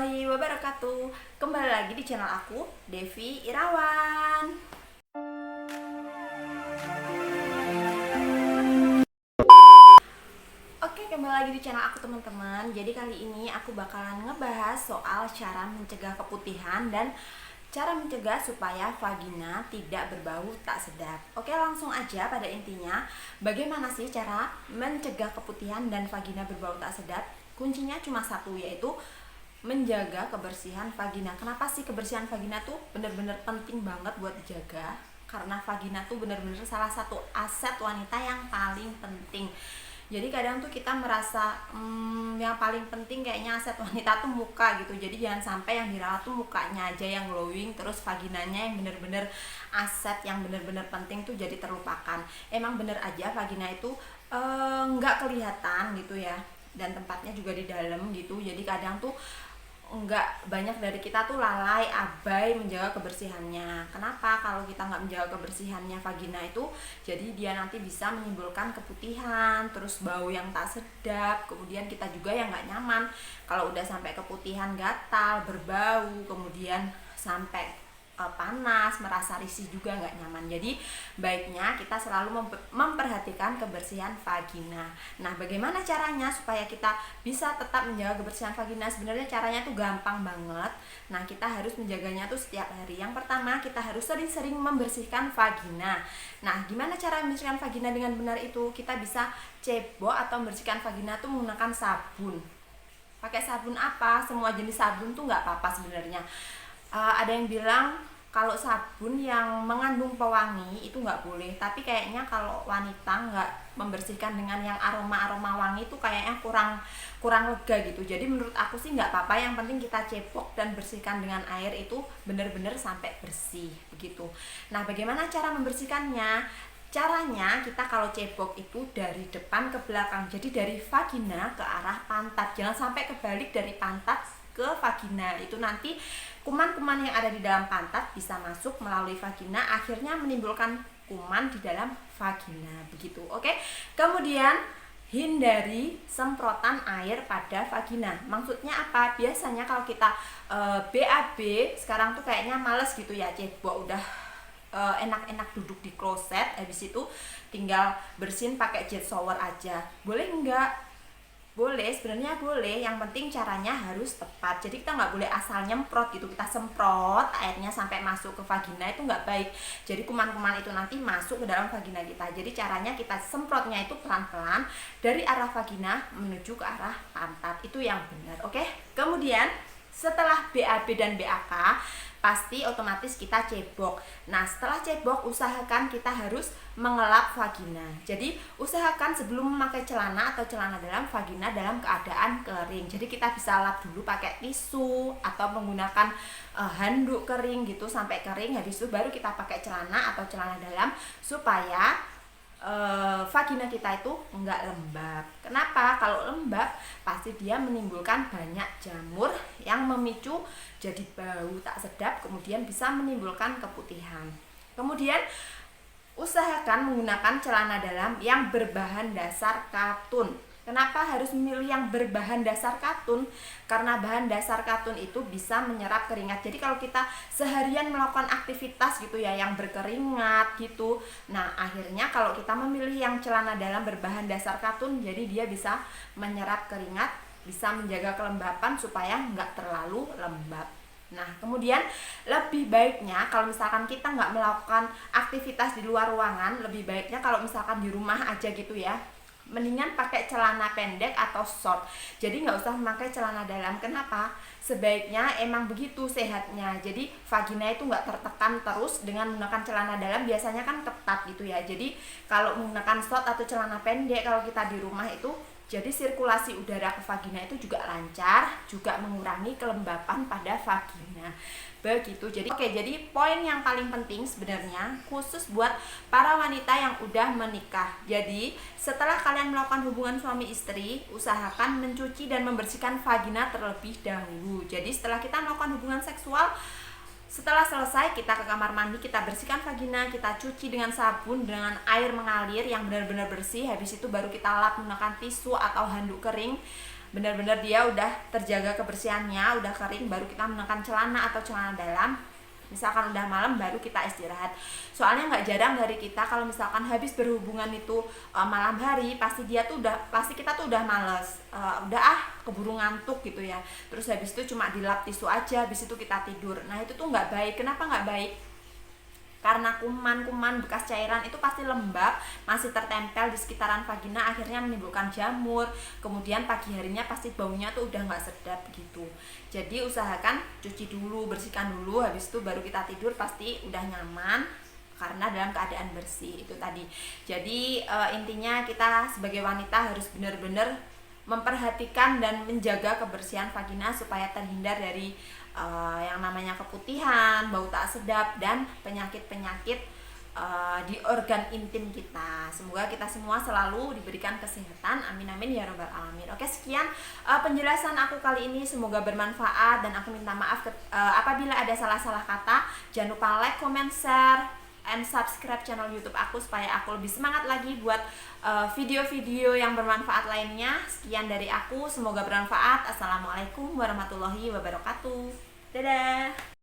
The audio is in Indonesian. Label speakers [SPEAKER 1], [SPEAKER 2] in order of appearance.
[SPEAKER 1] warahmatullahi wabarakatuh. Kembali lagi di channel aku, Devi Irawan. Oke, kembali lagi di channel aku teman-teman. Jadi kali ini aku bakalan ngebahas soal cara mencegah keputihan dan cara mencegah supaya vagina tidak berbau tak sedap. Oke, langsung aja pada intinya. Bagaimana sih cara mencegah keputihan dan vagina berbau tak sedap? Kuncinya cuma satu, yaitu menjaga kebersihan vagina. Kenapa sih kebersihan vagina tuh bener-bener penting banget buat dijaga? Karena vagina tuh bener-bener salah satu aset wanita yang paling penting. Jadi kadang tuh kita merasa yang paling penting kayaknya aset wanita tuh muka gitu. Jadi jangan sampai yang dirawat tuh mukanya aja yang glowing, terus vaginanya yang bener-bener aset yang bener-bener penting tuh jadi terlupakan. Emang bener aja vagina itu nggak kelihatan gitu ya, dan tempatnya juga di dalam gitu. Jadi kadang tuh nggak banyak dari kita tuh lalai abai menjaga kebersihannya. Kenapa? Kalau kita nggak menjaga kebersihannya vagina itu, jadi dia nanti bisa menimbulkan keputihan, terus bau yang tak sedap, kemudian kita juga yang nggak nyaman kalau udah sampai keputihan, gatal, berbau, kemudian sampai panas, merasa risih juga nggak nyaman. Jadi baiknya kita selalu memperhatikan kebersihan vagina. Nah, bagaimana caranya supaya kita bisa tetap menjaga kebersihan vagina? Sebenarnya caranya tuh gampang banget. Nah, kita harus menjaganya tuh setiap hari. Yang pertama, kita harus sering-sering membersihkan vagina. Nah, gimana cara membersihkan vagina dengan benar itu? Kita bisa cebok atau membersihkan vagina tuh menggunakan sabun. Pakai sabun apa? Semua jenis sabun tuh nggak apa-apa sebenarnya. Ada yang bilang kalau sabun yang mengandung pewangi itu nggak boleh, tapi kayaknya kalau wanita nggak membersihkan dengan yang aroma wangi itu kayaknya kurang lega gitu. Jadi menurut aku sih nggak apa-apa, yang penting kita cepok dan bersihkan dengan air itu benar-benar sampai bersih begitu. Nah, bagaimana cara membersihkannya? Caranya kita kalau cebok itu dari depan ke belakang, jadi dari vagina ke arah pantat, jangan sampai kebalik dari pantat ke vagina. Itu nanti kuman-kuman yang ada di dalam pantat bisa masuk melalui vagina, akhirnya menimbulkan kuman di dalam vagina begitu. Oke. Kemudian hindari semprotan air pada vagina. Maksudnya apa? Biasanya kalau kita BAB sekarang tuh kayaknya males gitu ya cebok, udah enak-enak duduk di kloset, habis itu tinggal bersihin pakai jet shower aja. Boleh enggak? Boleh, sebenarnya boleh, yang penting caranya harus tepat. Jadi kita nggak boleh asal nyemprot gitu, kita semprot airnya sampai masuk ke vagina, itu nggak baik. Jadi kuman-kuman itu nanti masuk ke dalam vagina kita. Jadi caranya kita semprotnya itu pelan-pelan dari arah vagina menuju ke arah pantat, itu yang benar. Oke. Kemudian setelah BAB dan BAK pasti otomatis kita cebok. Nah, setelah cebok usahakan kita harus mengelap vagina. Jadi usahakan sebelum memakai celana atau celana dalam, vagina dalam keadaan kering. Jadi kita bisa lap dulu pakai tisu atau menggunakan handuk kering gitu sampai kering. Habis itu baru kita pakai celana atau celana dalam supaya vagina kita itu enggak lembab. Kenapa? Kalau lembab pasti dia menimbulkan banyak jamur yang memicu jadi bau tak sedap, kemudian bisa menimbulkan keputihan. Kemudian usahakan menggunakan celana dalam yang berbahan dasar katun. Kenapa harus memilih yang berbahan dasar katun? Karena bahan dasar katun itu bisa menyerap keringat. Jadi kalau kita seharian melakukan aktivitas gitu ya yang berkeringat gitu, nah akhirnya kalau kita memilih yang celana dalam berbahan dasar katun, jadi dia bisa menyerap keringat, bisa menjaga kelembapan supaya nggak terlalu lembab. Nah, kemudian lebih baiknya kalau misalkan kita nggak melakukan aktivitas di luar ruangan, lebih baiknya kalau misalkan di rumah aja gitu ya, mendingan pakai celana pendek atau short. Jadi nggak usah memakai celana dalam. Kenapa? Sebaiknya emang begitu sehatnya. Jadi vagina itu nggak tertekan terus dengan menggunakan celana dalam, biasanya kan ketat gitu ya. Jadi kalau menggunakan short atau celana pendek kalau kita di rumah itu, jadi sirkulasi udara ke vagina itu juga lancar, juga mengurangi kelembapan pada vagina. Begitu. Jadi poin yang paling penting sebenarnya khusus buat para wanita yang udah menikah. Jadi setelah kalian melakukan hubungan suami istri, usahakan mencuci dan membersihkan vagina terlebih dahulu. Jadi setelah kita melakukan hubungan seksual, setelah selesai kita ke kamar mandi, kita bersihkan vagina, kita cuci dengan sabun dengan air mengalir yang benar-benar bersih. Habis itu baru kita lap menggunakan tisu atau handuk kering. benar-benar dia udah terjaga kebersihannya, udah kering, baru kita menekan celana atau celana dalam. Misalkan udah malam baru kita istirahat. Soalnya nggak jarang dari kita kalau misalkan habis berhubungan itu malam hari, pasti kita tuh udah males, keburu ngantuk gitu ya. Terus habis itu cuma dilap tisu aja, habis itu kita tidur. Nah itu tuh nggak baik. Kenapa nggak baik? Karena kuman-kuman bekas cairan itu pasti lembab, masih tertempel di sekitaran vagina, akhirnya menimbulkan jamur. Kemudian pagi harinya pasti baunya tuh udah nggak sedap gitu. Jadi usahakan cuci dulu, bersihkan dulu, habis itu baru kita tidur pasti udah nyaman karena dalam keadaan bersih itu tadi. Jadi intinya kita sebagai wanita harus benar-benar memperhatikan dan menjaga kebersihan vagina supaya terhindar dari yang namanya keputihan, bau tak sedap, dan penyakit-penyakit di organ intim kita. Semoga kita semua selalu diberikan kesehatan, amin amin ya robbal alamin. Oke, sekian penjelasan aku kali ini, semoga bermanfaat, dan aku minta maaf apabila ada salah-salah kata. Jangan lupa like, comment, share, and subscribe channel YouTube aku supaya aku lebih semangat lagi buat video-video yang bermanfaat lainnya. Sekian dari aku, semoga bermanfaat. Assalamualaikum warahmatullahi wabarakatuh. Dadah.